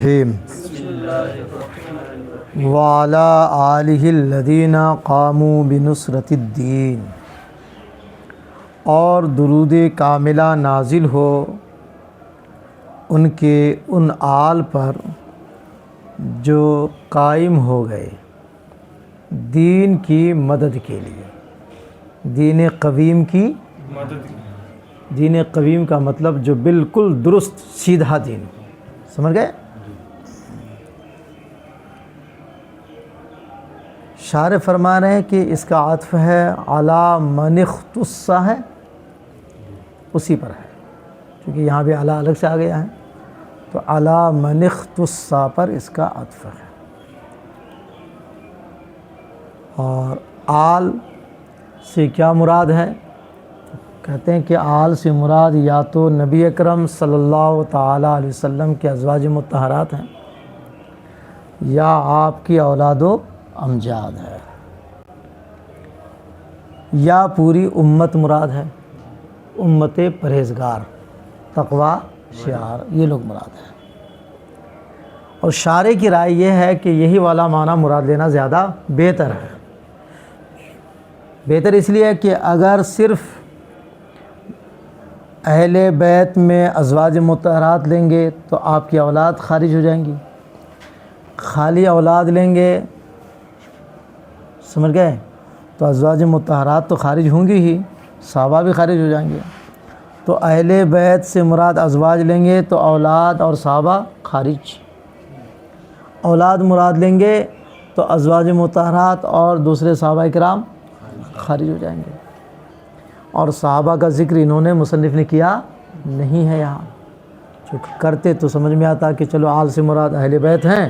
وعلی آلہ الذین قاموا بنصرۃ الدین، اور درود کاملہ نازل ہو ان کے ان آل پر جو قائم ہو گئے دین کی مدد کے لیے۔ دین قویم کی مدد، دین قویم کا مطلب جو بالکل درست سیدھا دین، سمجھ گئے؟ شارح فرما رہے ہیں کہ اس کا عطف ہے علی من اختص ہے، اسی پر ہے، کیونکہ یہاں بھی علی الگ سے آ گیا ہے، تو علی من اختص پر اس کا عطف ہے۔ اور آل سے کیا مراد ہے؟ کہتے ہیں کہ آل سے مراد یا تو نبی اکرم صلی اللہ تعالیٰ علیہ وسلم کے ازواج مطہرات ہیں، یا آپ کی اولاد و امجاد ہے، یا پوری امت مراد ہے، امت پرہیزگار، تقوی شعار، یہ لوگ مراد ہیں۔ اور شارح کی رائے یہ ہے کہ یہی والا معنی مراد لینا زیادہ بہتر ہے۔ بہتر اس لیے کہ اگر صرف اہل بیت میں ازواج مطہرات لیں گے تو آپ کی اولاد خارج ہو جائیں گی، خالی اولاد لیں گے، سمجھ گئے، تو ازواج مطہرات تو خارج ہوں گی ہی، صحابہ بھی خارج ہو جائیں گے۔ تو اہل بیت سے مراد ازواج لیں گے تو اولاد اور صحابہ خارج، اولاد مراد لیں گے تو ازواج مطہرات اور دوسرے صحابہ کرام خارج ہو جائیں گے۔ اور صحابہ کا ذکر انہوں نے مصنف نے کیا نہیں ہے یہاں، چونکہ کرتے تو سمجھ میں آتا کہ چلو آل سے مراد اہل بیت ہیں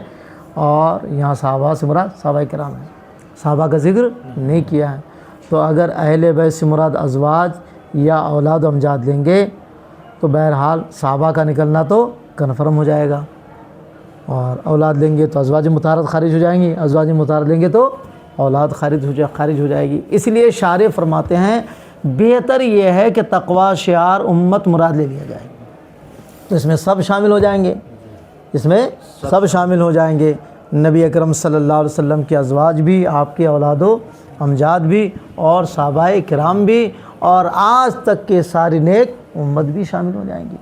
اور یہاں صحابہ سے مراد صحابہ کرام ہیں، صحابہ کا ذکر نہیں کیا ہے۔ تو اگر اہل بیت سے مراد ازواج یا اولاد و امجاد لیں گے تو بہرحال صحابہ کا نکلنا تو کنفرم ہو جائے گا، اور اولاد لیں گے تو ازواج مطہرات خارج ہو جائیں گی، ازواج مطہرات لیں گے تو اولاد خارج ہو جائے گی۔ اس لیے شارح فرماتے ہیں بہتر یہ ہے کہ تقوی شعار امت مراد لے لیا جائے، تو اس میں سب شامل ہو جائیں گے، اس میں سب شامل ہو جائیں گے، نبی اکرم صلی اللہ علیہ وسلم کے ازواج بھی، آپ کے اولاد و امجاد بھی، اور صحابہ کرام بھی، اور آج تک کے ساری نیک امت بھی شامل ہو جائیں گی۔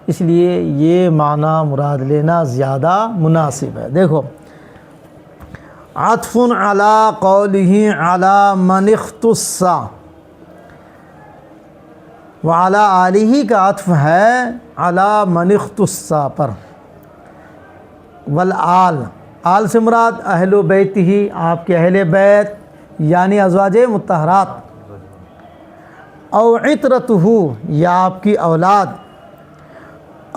اس لیے یہ معنی مراد لینا زیادہ مناسب ہے۔ دیکھو، عطف علی قولہ علی من اختص، وعلی آلہ کا عطف ہے علی من اختص پر، والآل، آل سے مراد اہل بیت ہی، آپ کے اہل بیت یعنی ازواج مطہرات، او عطرتہ، یا آپ کی اولاد،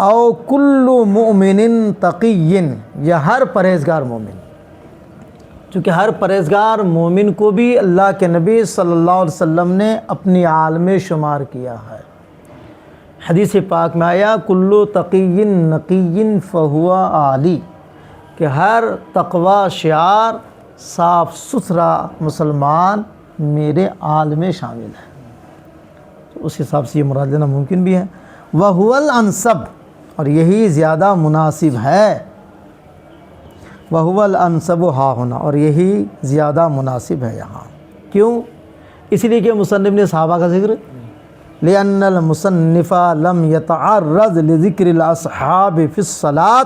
او کل مؤمن تقی، یا ہر پرہیزگار مومن، چونکہ ہر پرہیزگار مومن کو بھی اللہ کے نبی صلی اللہ علیہ وسلم نے اپنی آل میں شمار کیا ہے۔ حدیث پاک میں آیا کل تقی نقی فہو آلی، کہ ہر تقوی شعار صاف ستھرا مسلمان میرے آل میں شامل ہے، تو اس حساب سے یہ مراد لینا ممکن بھی ہے۔ وَهُوَ الْأَنْسَبُ، اور یہی زیادہ مناسب ہے، وَهُوَ الْأَنْسَبُ ہا ہونا، اور یہی زیادہ مناسب ہے یہاں۔ کیوں؟ اس لیے کہ مصنف نے صحابہ کا ذکر، لِأَنَّ الْمُصَنِّفَ لَمْ يَتَعَرَّضْ لِذِكْرِ الْأَصْحَابِ فِي الصَّلَاةِ،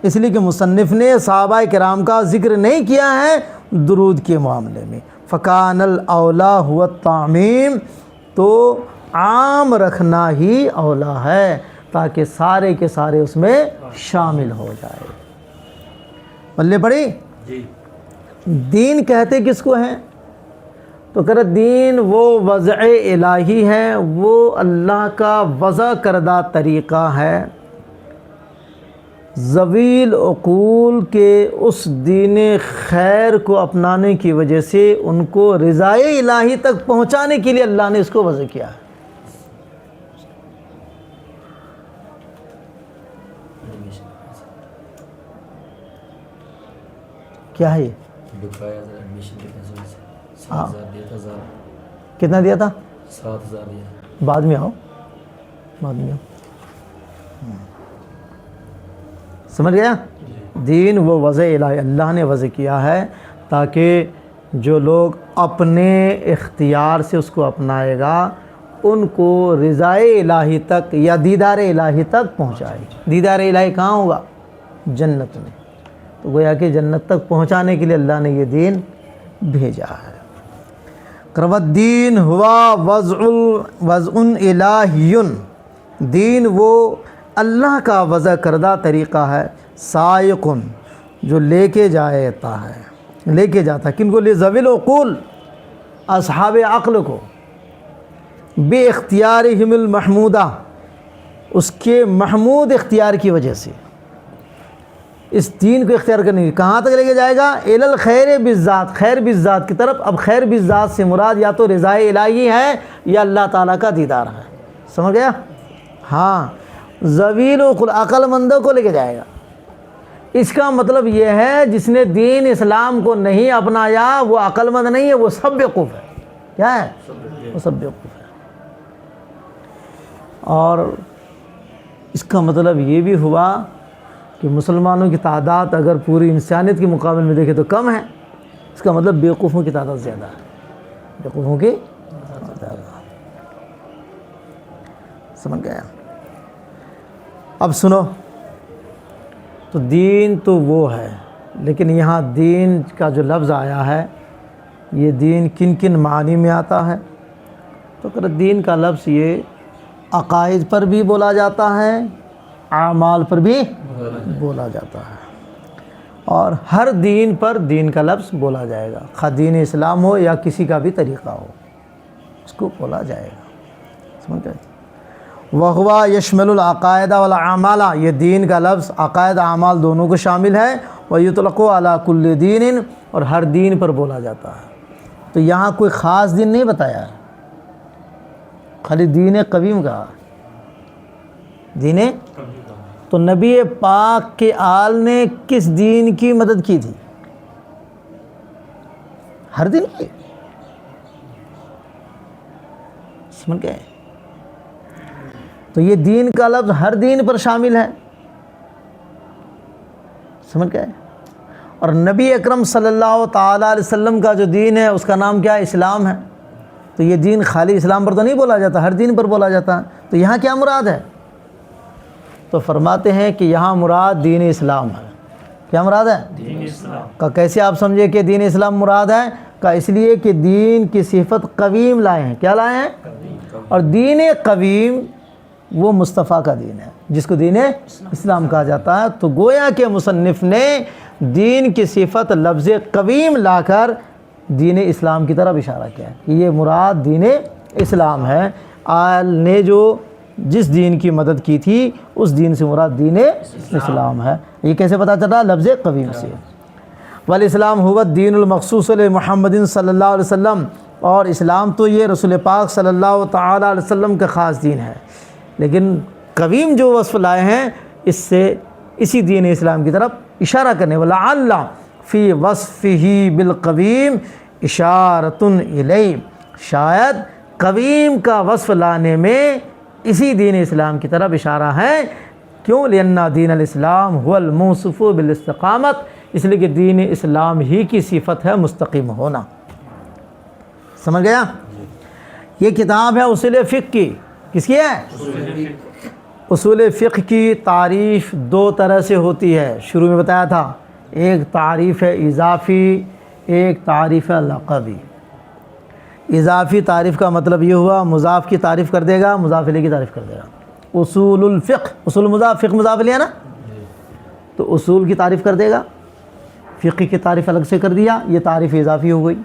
اس لیے کہ مصنف نے صحابہ کرام کا ذکر نہیں کیا ہے درود کے معاملے میں، فَكَانَ الْأَوْلَى هُوَ التَّعْمِيمُ، تو عام رکھنا ہی اولا ہے تاکہ سارے کے سارے اس میں شامل ہو جائے۔ پلے پڑی؟ دین کہتے کس کو ہیں؟ تو کہتے دین وہ وضع الہی ہے، وہ اللہ کا وضع کردہ طریقہ ہے، ذویل عقول کے اس دین خیر کو اپنانے کی وجہ سے ان کو رضائے الہی تک پہنچانے کے لیے اللہ نے اس کو وضع کیا ہے۔ کیا ہے یہ؟ کتنا دیا تھا؟ 7,000 دیا۔ بعد میں آؤ، بعد میں آؤ، سمجھ گیا؟ دین وہ وضع الہی اللہ نے وضع کیا ہے تاکہ جو لوگ اپنے اختیار سے اس کو اپنائے گا ان کو رضائے الہی تک یا دیدار الہی تک پہنچائے گا۔ دیدار الہی کہاں ہوگا؟ جنت میں۔ تو گویا کہ جنت تک پہنچانے کے لیے اللہ نے یہ دین بھیجا ہے۔ الدین ہوا وضع الہی، دین وہ اللہ کا وضع کردہ طریقہ ہے، سائق جو لے کے جاتا ہے کن کو؟ لذوی العقول، اصحاب عقل کو، بے اختیارہم المحمودہ، اس کے محمود اختیار کی وجہ سے اس دین کو اختیار کرنے کی کہاں تک لے کے جائے گا؟ الی الخیر بالذات، خیر بالذات کی طرف۔ اب خیر بالذات سے مراد یا تو رضائے الہی ہے یا اللہ تعالیٰ کا دیدار ہے، سمجھ گیا؟ ہاں، ذوی العقول، عقل مندوں کو لے کے جائے گا۔ اس کا مطلب یہ ہے جس نے دین اسلام کو نہیں اپنایا وہ عقل مند نہیں ہے، وہ سب بیوقوف ہے۔ کیا ہے؟ وہ سب بیوقوف ہے۔ اور اس کا مطلب یہ بھی ہوا کہ مسلمانوں کی تعداد اگر پوری انسانیت کے مقابلے میں دیکھیں تو کم ہے، اس کا مطلب بیوقوفوں کی تعداد زیادہ ہے، بیوقوفوں کی زیادہ۔ سمجھ گیا؟ اب سنو، تو دین تو وہ ہے، لیکن یہاں دین کا جو لفظ آیا ہے یہ دین کن کن معنی میں آتا ہے؟ تو دین کا لفظ یہ عقائد پر بھی بولا جاتا ہے، اعمال پر بھی بولا جاتا ہے، اور ہر دین پر دین کا لفظ بولا جائے گا، خواہ دین اسلام ہو یا کسی کا بھی طریقہ ہو، اس کو بولا جائے گا۔ سمجھ گئے؟ وَهُوَ يَشْمَلُ الْعَقَائِدَ وَالْأَعْمَالَ، یہ دین کا لفظ عقائد اعمال دونوں کو شامل ہے۔ وَيُطْلَقُ عَلَى كُلِّ دِينٍ، اور ہر دین پر بولا جاتا ہے۔ تو یہاں کوئی خاص دین نہیں بتایا ہے، خالی دین قویم کہا، دین۔ تو نبی پاک کے آل نے کس دین کی مدد کی تھی؟ ہر دین کی۔ سمجھ گئے؟ تو یہ دین کا لفظ ہر دین پر شامل ہے، سمجھ گئے؟ اور نبی اکرم صلی اللہ تعالیٰ علیہ وسلم کا جو دین ہے اس کا نام کیا ہے؟ اسلام ہے۔ تو یہ دین خالی اسلام پر تو نہیں بولا جاتا، ہر دین پر بولا جاتا ہے۔ تو یہاں کیا مراد ہے؟ تو فرماتے ہیں کہ یہاں مراد دین اسلام ہے۔ کیا مراد ہے؟ دین اسلام کا۔ کیسے آپ سمجھے کہ دین اسلام مراد ہے؟ کا اس لیے کہ دین کی صفت قویم لائے ہیں۔ کیا لائے ہیں؟ اور دین قویم وہ مصطفیٰ کا دین ہے جس کو دین اسلام کہا جاتا ہے۔ تو گویا کہ مصنف نے دین کی صفت لفظ قویم لا کر دین اسلام کی طرف اشارہ کیا ہے کہ یہ مراد دین اسلام ہے۔ آل نے جو جس دین کی مدد کی تھی اس دین سے مراد دین اسلام ہے۔ یہ کیسے پتہ چلا؟ لفظ قویم سے۔ والاسلام هو الدین المخصوص لمحمد صلی اللہ علیہ وسلم، اور اسلام تو یہ رسول پاک صلی اللہ تعالیٰ علیہ وسلم کا خاص دین ہے، لیکن قویم جو وصف لائے ہیں اس سے اسی دین اسلام کی طرف اشارہ کرنے والا۔ وَلَعَلَّ فی وصفہ بالقویم اشارۃ الیہ، شاید قویم کا وصف لانے میں اسی دین اسلام کی طرف اشارہ ہے۔ کیوں؟ لأن دین الاسلام هو الموصوف بالاستقامت، اس لیے کہ دین اسلام ہی کی صفت ہے مستقیم ہونا۔ سمجھ گیا؟ یہ کتاب ہے اصول فقہ کی۔ کس کی ہے؟ اصول فقہ کی تعریف دو طرح سے ہوتی ہے، شروع میں بتایا تھا، ایک تعریف ہے اضافی، ایک تعریف ہے لقبی۔ اضافی تعریف کا مطلب یہ ہوا مضاف کی تعریف کر دے گا، مضاف الیہ کی تعریف کر دے گا۔ اصول الفقہ، اصول مضاف، فقہ مضاف الیہ نا، تو اصول کی تعریف کر دے گا، فقہ کی تعریف الگ سے کر دیا، یہ تعریف اضافی ہو گئی۔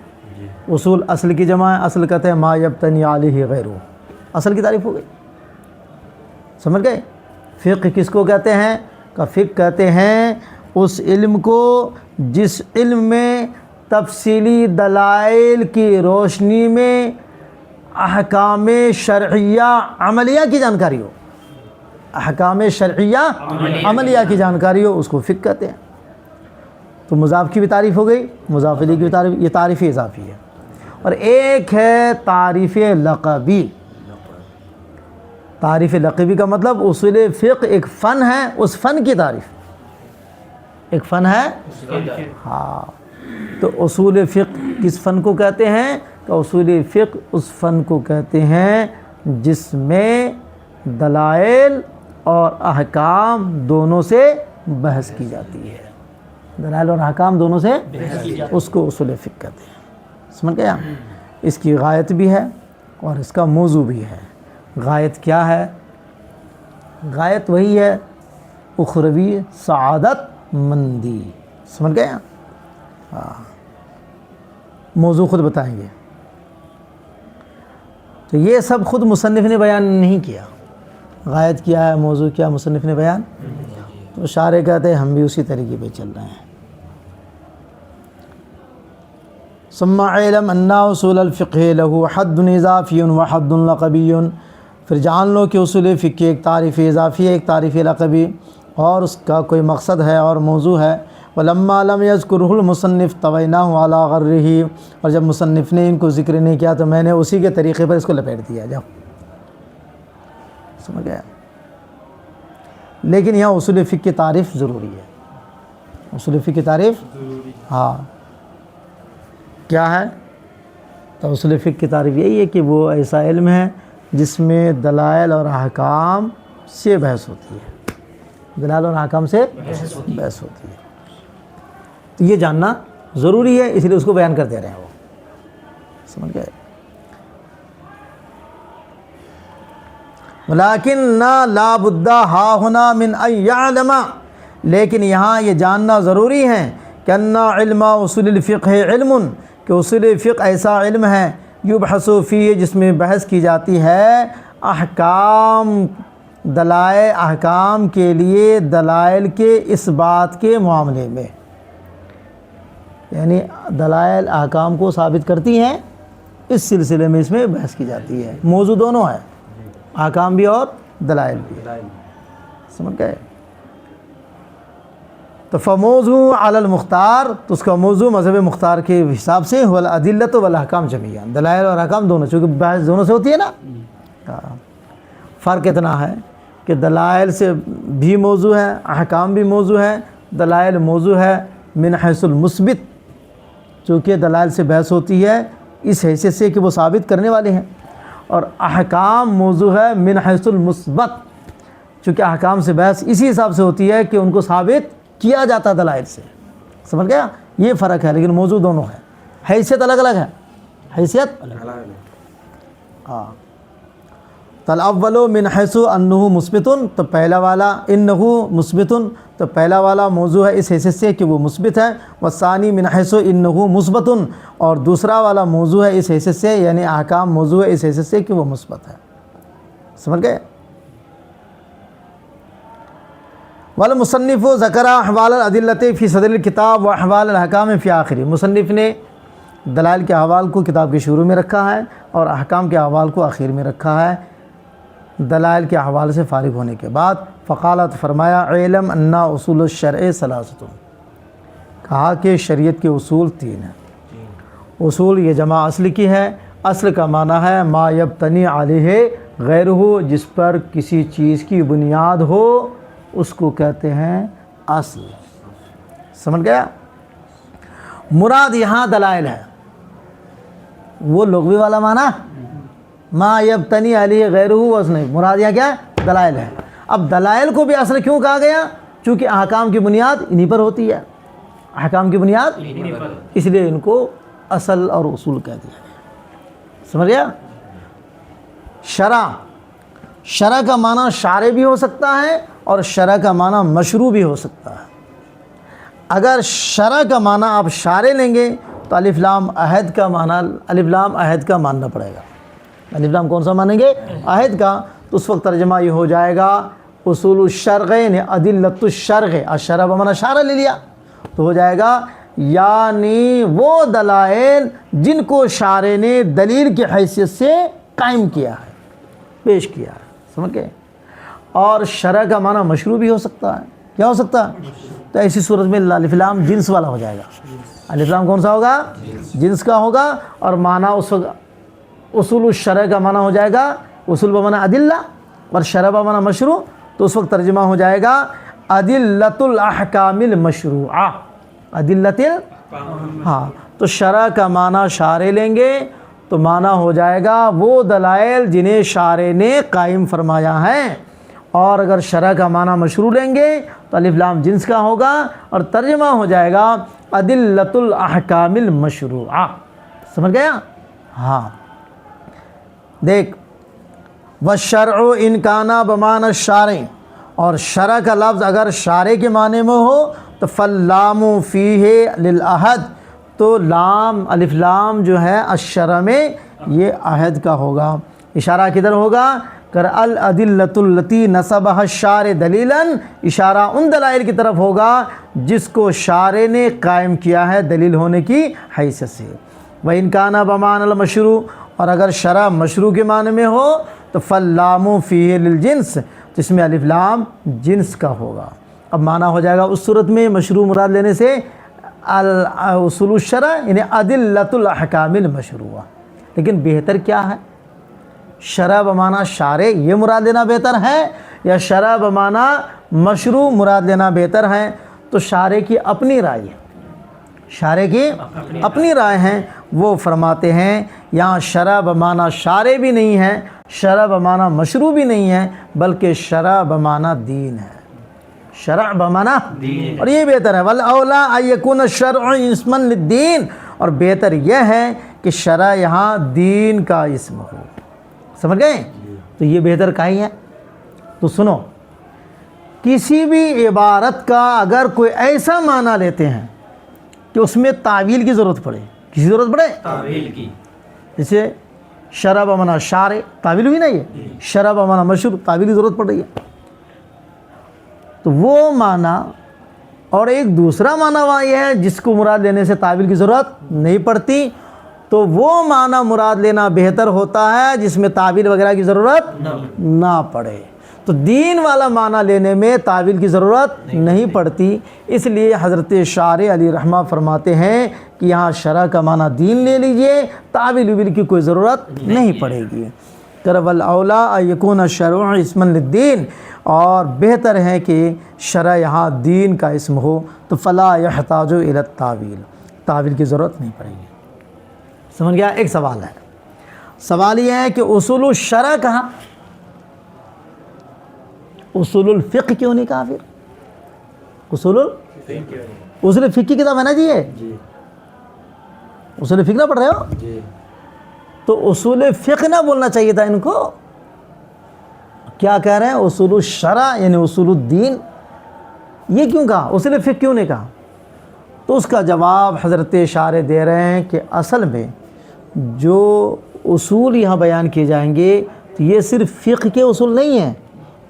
اصول اصل کی جمع ہے، اصل کہتے ہیں ما یبتنی علیہ غیرہ، اصل کی تعریف ہو گئی۔ سمجھ گئے؟ فقہ کس کو کہتے ہیں؟ کہ فقہ کہتے ہیں اس علم کو جس علم میں تفصیلی دلائل کی روشنی میں احکام شرعیہ عملیہ کی جانکاری ہو، احکام شرعیہ عملیہ کی جانکاری ہو، اس کو فقہ کہتے ہیں۔ تو مضاف کی بھی تعریف ہو گئی، مضاف الیہ کی بھی تعریف، یہ تعریف اضافی ہے۔ اور ایک ہے تعریف لقبی۔ تعریف لقبی کا مطلب اصول فقہ ایک فن ہے، اس فن کی تعریف، ایک فن ہے ہاں. تو اصول فقہ کس فن کو کہتے ہیں؟ تو اصول فقہ اس فن کو کہتے ہیں جس میں دلائل اور احکام دونوں سے بحث کی جاتی ہے. دلائل اور احکام دونوں سے اس کو اصول فقہ کہتے ہیں. سمجھ گیا؟ اس کی غایت بھی ہے اور اس کا موضوع بھی ہے. غایت کیا ہے؟ غایت وہی ہے اخروی سعادت مندی. سمجھ گیا؟ ہاں. موضوع خود بتائیں گے. تو یہ سب خود مصنف نے بیان نہیں کیا. غایت کیا ہے، موضوع کیا، مصنف نے بیان. تو شارح کہتے ہیں ہم بھی اسی طریقے پہ چل رہے ہیں. ثم علم ان اصول الفقہ له حد اضافی و حد لقبی. پھر جان لو کہ اصول فقہ ایک تعریف اضافی ہے، ایک تعریف لقبی، اور اس کا کوئی مقصد ہے اور موضوع ہے. ولما لم يذكره المصنف طویناه على غرہ. اور جب مصنف نے ان کو ذکر نہیں کیا تو میں نے اسی کے طریقے پر اس کو لپیٹ دیا. جاؤ سمجھ گیا. لیکن یہاں اصول فقہ کی تعریف ضروری ہے. اصول فقہ کی تعریف ہاں کیا ہے؟ تو اصول فقہ کی تعریف یہی ہے کہ وہ ایسا علم ہے جس میں دلائل اور احکام سے بحث ہوتی ہے. دلائل اور احکام سے بحث ہوتی ہے. تو یہ جاننا ضروری ہے، اس لیے اس کو بیان کرتے رہے ہیں وہ. سمجھ گئے؟ لیکن لا بد ہا ہنا من ان یعلم. لیکن یہاں یہ جاننا ضروری ہے کہ ان علم اصول الفقہ علم، کہ اصول فقہ ایسا علم ہے یبحث فیہ جس میں بحث کی جاتی ہے احکام دلائل، احکام کے لیے دلائل کے اس بات کے معاملے میں. یعنی دلائل احکام کو ثابت کرتی ہیں، اس سلسلے میں اس میں بحث کی جاتی ہے. موضوع دونوں ہے، احکام بھی اور دلائل بھی. سمجھ گئے؟ تو فموضوع علی المختار، تو اس کا موضوع مذہب مختار کے حساب سے والادلۃ والاحکام جمیعا، دلائل اور احکام دونوں، چونکہ بحث دونوں سے ہوتی ہے نا. فرق اتنا ہے کہ دلائل سے بھی موضوع ہے، احکام بھی موضوع ہے. دلائل موضوع ہے من حیث المثبت، چونکہ دلائل سے بحث ہوتی ہے اس حیثیت سے کہ وہ ثابت کرنے والے ہیں. اور احکام موضوع ہے من حیث المثبت، چونکہ احکام سے بحث اسی حساب سے ہوتی ہے کہ ان کو ثابت کیا جاتا ہے دلائل سے. سمجھ گیا؟ یہ فرق ہے، لیکن موضوع دونوں ہے. حیثیت الگ الگ ہے، حیثیت ہاں. فالاول من حیث انہ مثبت، تو پہلا والا انہ مثبت، تو پہلا والا موضوع ہے اس حیثیت سے کہ وہ مثبت ہے. والثانی من حیث انہ مثبت، اور دوسرا والا موضوع ہے اس حیثیت سے، یعنی احکام موضوع ہے اس حیثیت سے کہ وہ مثبت ہے. سمجھ گئے؟ والمصنف ذکر احوال الادلۃ فی صدر الکتاب و احوال الاحکام فی آخری. مصنف نے دلائل کے احوال کو کتاب کے شروع میں رکھا ہے اور احکام کے احوال کو آخر میں رکھا ہے، دلائل کے احوال سے فارغ ہونے کے بعد. فقالت، فرمایا علم ان اصول الشرع ثلاثۃ، کہا کہ شریعت کے اصول تین ہیں. اصول یہ جمع اصل کی ہے. اصل کا معنی ہے ما یبتنی علیہ غیرہ، جس پر کسی چیز کی بنیاد ہو اس کو کہتے ہیں اصل. سمجھ گیا؟ مراد یہاں دلائل ہے، وہ لغوی والا معنی ما یبتنی علیہ غیرہ اصل نہیں، مراد یہاں کیا ہے؟ دلائل ہے. اب دلائل کو بھی اصل کیوں کہا گیا؟ چونکہ احکام کی بنیاد انہی پر ہوتی ہے. احکام کی بنیاد اس لیے ان کو اصل اور اصول کہہ دیا. سمجھ گیا؟ شرع کا معنی شارع بھی ہو سکتا ہے اور شرع کا معنی مشروع بھی ہو سکتا ہے. اگر شرع کا معنی آپ شارع لیں گے تو الف لام عہد کا معنی، الف لام عہد کا ماننا پڑے گا. الف لام کون سا مانیں گے؟ عہد کا. تو اس وقت ترجمہ یہ ہو جائے گا اصول الشرع یعنی ادلۃ الشرع. الشرع بمعنی شارع لے لیا تو ہو جائے گا یعنی وہ دلائل جن کو شارع نے دلیل کی حیثیت سے قائم کیا ہے، پیش کیا ہے. سمجھ گئے؟ اور شرع کا معنی مشروع بھی ہو سکتا ہے. کیا ہو سکتا ہے؟ تو ایسی صورت میں الف لام جنس والا ہو جائے گا. الف لام کون سا ہوگا؟ جنس کا ہوگا. اور معنی اس وقت اصول الشرع کا معنی ہو جائے گا اصول بمعنی ادلہ، اور شرع بمعنی مشروع. تو اس وقت ترجمہ ہو جائے گا ادلۃ الاحکام المشروعہ، ادلۃ ہاں، تو شرع کا معنی شارع لیں گے تو معنی ہو جائے گا وہ دلائل جنہیں شارع نے قائم فرمایا ہے، اور اگر شرع کا معنی مشروع لیں گے تو الف لام جنس کا ہوگا اور ترجمہ ہو جائے گا ادلۃ الاحکام المشروعہ۔ سمجھ گیا؟ ہاں دیکھ، والشرع ان کان بمعنی الشارع، اور شرع کا لفظ اگر شارع کے معنی میں ہو تو فاللام فیہ للعہد، تو لام الف لام جو ہے الشرع میں یہ عہد کا ہوگا۔ اشارہ کدھر ہوگا؟ کر الادلۃ التی نصبها الشارع دلیلا، اشارہ ان دلائل کی طرف ہوگا جس کو شارع نے قائم کیا ہے دلیل ہونے کی حیثیت سے۔ وَإِن كَانَ بمعنى المشروع، اور اگر شرع مشروع کے معنی میں ہو تو فاللام فیہ للجنس، جس میں الف لام جنس کا ہوگا۔ اب معنی ہو جائے گا اس صورت میں مشروع مراد لینے سے اصول الشرع یعنی ادلۃ الاحکام المشروعہ، لیکن بہتر کیا ہے؟ شرع بمعنی شارع یہ مراد لینا بہتر ہے یا شرع بمعنی مشروع مراد لینا بہتر ہے؟ تو شارع کی اپنی رائے ہے، شارع کی اپنی رائے ہیں، وہ فرماتے ہیں یہاں شرع بمعنی شارع بھی نہیں ہے، شرع بمعنی مشروع بھی نہیں ہے، بلکہ شرع بمعنی دین ہے، شرع بمعنی دین، اور یہ بہتر ہے۔ والاولیٰ ان یکون الشرع اسما للدین، اور بہتر یہ ہے کہ شرع یہاں دین کا اسم ہو۔ سمجھ گئے؟ تو یہ بہتر کا ہی ہے۔ تو سنو، کسی بھی عبارت کا اگر کوئی ایسا معنی لیتے ہیں کہ اس میں تعویل کی ضرورت پڑے، کسی ضرورت پڑے تعویل کی، جیسے شرع بمعنی شارع تعویل ہوئی نا، یہ شرع بمعنی مشروع تعویل کی ضرورت پڑ رہی ہے، تو وہ معنی اور ایک دوسرا معنی وہاں یہ ہے جس کو مراد لینے سے تعویل کی ضرورت نہیں پڑتی، تو وہ معنی مراد لینا بہتر ہوتا ہے جس میں تعویل وغیرہ کی ضرورت نہ پڑے۔ تو دین والا معنی لینے میں تعویل کی ضرورت نہیں پڑتی، اس لیے حضرت شارع علی رحمہ فرماتے ہیں کہ یہاں شرع کا معنی دین لے لیجئے، تعویل کی کوئی ضرورت نہیں پڑے گی۔ والاولیٰ ان یکون الشرع اسما للدین، اور بہتر ہے کہ شرع یہاں دین کا اسم ہو، تو فلا یحتاج الی التاویل، تعویل کی ضرورت نہیں پڑے گی۔ سمجھ گیا؟ ایک سوال ہے، سوال یہ ہے کہ اصول الشرع کہاں، اصول الفقہ کیوں نہیں کہا؟ پھر اصول فقہ کی کتاب ہے نا جی، یہ اصول فقہ نہ پڑھ رہے ہو جی، تو اصول فقہ نہ بولنا چاہیے تھا ان کو، کیا کہہ رہے ہیں؟ اصول الشرع یعنی اصول الدین، یہ کیوں کہا؟ اصول فقہ کیوں نہیں کہا؟ تو اس کا جواب حضرت شارع دے رہے ہیں کہ اصل میں جو اصول یہاں بیان کیے جائیں گے تو یہ صرف فقہ کے اصول نہیں ہیں،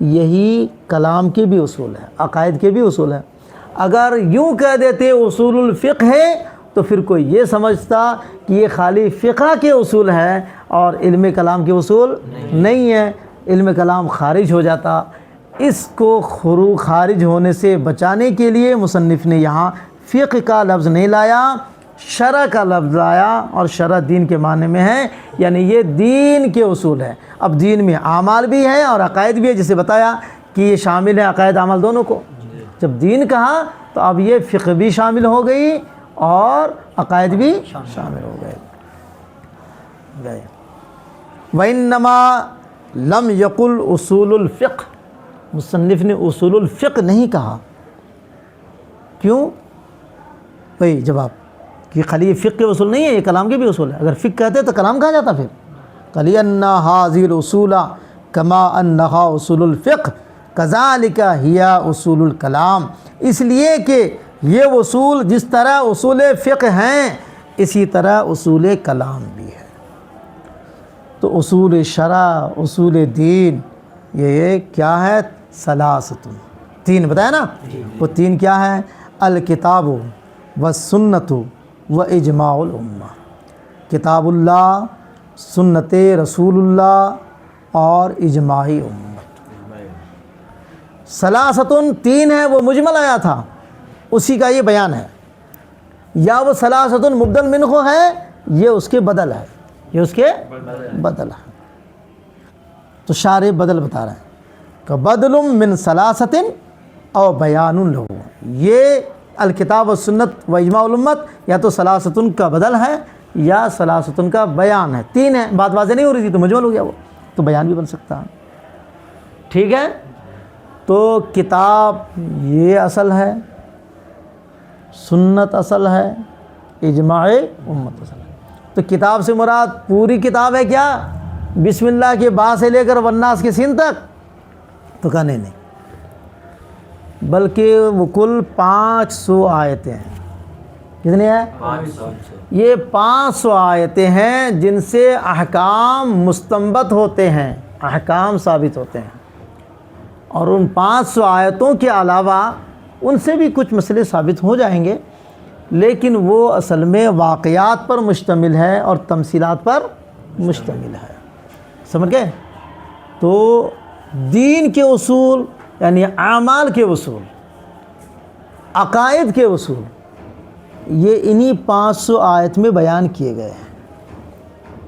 یہی کلام کے بھی اصول ہیں، عقائد کے بھی اصول ہیں۔ اگر یوں کہہ دیتے اصول الفقہ ہے تو پھر کوئی یہ سمجھتا کہ یہ خالی فقہ کے اصول ہے اور علم کلام کے اصول نہیں ہے، علم کلام خارج ہو جاتا۔ اس کو خارج ہونے سے بچانے کے لیے مصنف نے یہاں فقہ کا لفظ نہیں لایا، شرع کا لفظ لایا، اور شرع دین کے معنی میں ہے، یعنی یہ دین کے اصول ہے۔ اب دین میں اعمال بھی ہے اور عقائد بھی ہے، جسے بتایا کہ یہ شامل ہے عقائد اعمال دونوں کو۔ جب دین کہا تو اب یہ فقہ بھی شامل ہو گئی اور عقائد بھی شامل ہو گئے۔ وَإِنَّمَا لَمْ يَقُلْ اصول الفقہ، مصنف نے اصول الفقہ نہیں کہا، کیوں؟ بھائی جواب کہ خالی یہ فقہ کے اصول نہیں ہے، یہ کلام کے بھی اصول ہے، اگر فقہ کہتے تو کلام کہا جاتا پھر۔ قَلِيَنَّ هَذِهِ الْأُصُولَ كَمَا أَنَّهَا اصول الفقہ كَذَلِكَ هِيَ اصول الکلام، اس لیے کہ یہ اصول جس طرح اصول فقہ ہیں اسی طرح اصول کلام بھی ہے۔ تو اصول شرع، اصول دین، یہ کیا ہے؟ ثلاثۃ، تین بتایا نا، وہ تین کیا ہے؟ الکتاب والسنت واجماع الامہ، کتاب اللہ، سنت رسول اللہ اور اجماع امت۔ ثلاثۃ تین ہے، وہ مجمل آیا تھا اسی کا یہ بیان ہے، یا وہ ثلاثۃ مبدل منہ ہے، یہ اس کے بدل ہے، یہ اس کے بدل ہے۔ تو شارع بدل بتا رہے ہیں کہ بدل من ثلاثۃ او بیان لہو، یہ الکتاب و سنت و اجماع الامت یا تو ثلاثتن کا بدل ہے یا ثلاثتن کا بیان ہے، تین ہے، بات واضح نہیں ہو رہی تھی تو مجمل ہو گیا، وہ تو بیان بھی بن سکتا ہے، ٹھیک ہے۔ تو کتاب یہ اصل ہے، سنت اصل ہے، اجماع امت اصل ہے۔ تو کتاب سے مراد پوری کتاب ہے کیا؟ بسم اللہ کے با سے لے کر والناس کے سین تک؟ تو کہا نہیں، بلکہ وہ کل 500 آیتیں ہیں۔ کتنی ہیں؟ 500۔ یہ 500 آیتیں ہیں جن سے احکام مستنبط ہوتے ہیں، احکام ثابت ہوتے ہیں، اور ان 500 آیتوں کے علاوہ ان سے بھی کچھ مسئلے ثابت ہو جائیں گے، لیکن وہ اصل میں واقعات پر مشتمل ہے اور تمثیلات پر مشتمل ہے، سمجھ گئے؟ تو دین کے اصول یعنی اعمال کے اصول، عقائد کے اصول، یہ انہی 500 آیت میں بیان کیے گئے ہیں،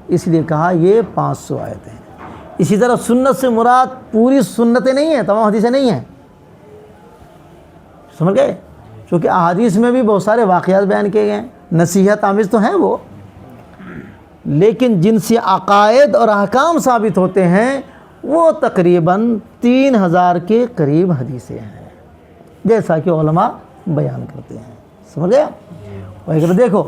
اس لیے کہا یہ 500 آیتیں ہیں۔ اسی طرح سنت سے مراد پوری سنتیں نہیں ہیں، تمام حدیثیں نہیں ہیں، سمجھ گئے؟ کیونکہ احادیث میں بھی بہت سارے واقعات بیان کیے گئے ہیں، نصیحت آمیز تو ہیں وہ، لیکن جن سے عقائد اور احکام ثابت ہوتے ہیں وہ تقریباً 3000 کے قریب حدیثیں ہیں، جیسا کہ علماء بیان کرتے ہیں، سمجھ گیا؟ اور دیکھو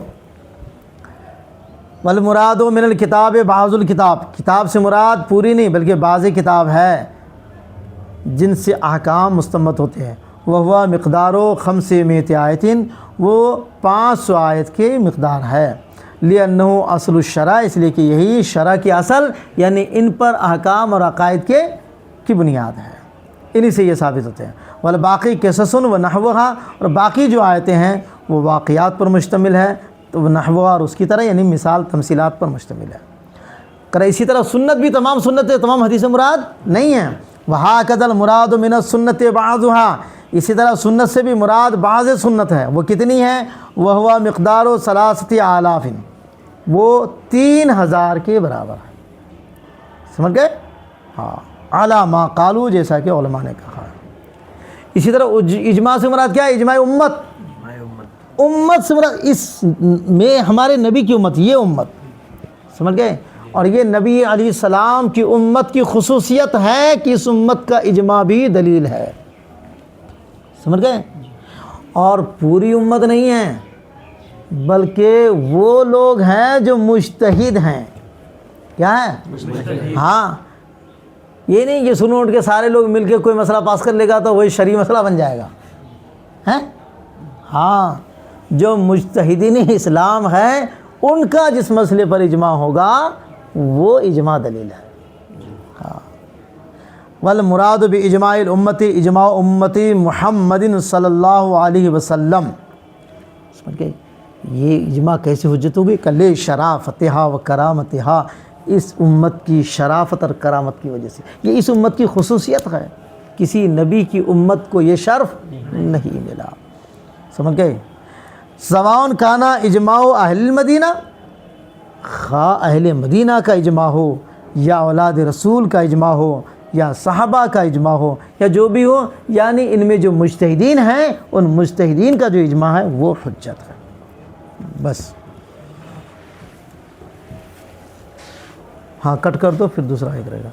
والمراد من الکتاب بعض الکتاب، کتاب سے مراد پوری نہیں بلکہ بعض کتاب ہے جن سے احکام مستنبط ہوتے ہیں، وہ مقدار و 500 آیتین، وہ 500 آیت کی مقدار ہے، لأنہ اصل الشرع، اس لیے کہ یہی شرع کی اصل یعنی ان پر احکام اور عقائد کی بنیاد ہے، انہی سے یہ ثابت ہوتے ہیں۔ والباقی قصص و نحوہا، اور باقی جو آیتیں ہیں وہ واقعات پر مشتمل ہے، تو وہ نحوہا اور اس کی طرح یعنی مثال تمثیلات پر مشتمل ہے۔ کرے اسی طرح سنت بھی تمام سنتیں تمام حدیث مراد نہیں ہیں، وہاکذا المراد من السنت بعضھا، اسی طرح سنت سے بھی مراد بعض سنت ہے، وہ کتنی ہے؟ وہو مقدار 3,000، وہ 3000 کے برابر ہے، سمجھ گئے؟ ہاں، اعلیٰ ما قالو، جیسا کہ علماء نے کہا۔ اسی طرح اجماع سے مراد کیا ہے؟ اجماع امت، امت سے مراد اس میں ہمارے نبی کی امت، یہ امت، سمجھ گئے؟ اور یہ نبی علیہ السلام کی امت کی خصوصیت ہے کہ اس امت کا اجماع بھی دلیل ہے، سمجھ گئے؟ اور پوری امت نہیں ہے بلکہ وہ لوگ ہیں جو مجتہد ہیں، کیا ہے؟ ہاں، یہ نہیں کہ سنو اٹھ کے سارے لوگ مل کے کوئی مسئلہ پاس کر لے گا تو وہی شرعی مسئلہ بن جائے گا، ہیں؟ ہاں، جو مجتہدین اسلام ہیں ان کا جس مسئلے پر اجماع ہوگا وہ اجماع دلیل ہے۔ ہاں، والمراد باجماع الامت اجماع امتی محمد صلی اللہ علیہ وسلم، سمجھ گئے؟ یہ اجماع کیسے حجت ہوگی؟ کلے شرافتہا و کرامتہا، اس امت کی شرافت اور کرامت کی وجہ سے، یہ اس امت کی خصوصیت ہے، کسی نبی کی امت کو یہ شرف نہیں ملا، سمجھ گئے؟ سواء کانا اجماع اہل المدینہ، خواہ اہل مدینہ کا اجماع ہو یا اولاد رسول کا اجماع ہو یا صحابہ کا اجماع ہو یا جو بھی ہو، یعنی ان میں جو مجتہدین ہیں ان مجتہدین کا جو اجماع ہے وہ حجت ہے، بس۔ ہاں، کٹ کر دو پھر دوسرا ایک رہے گا۔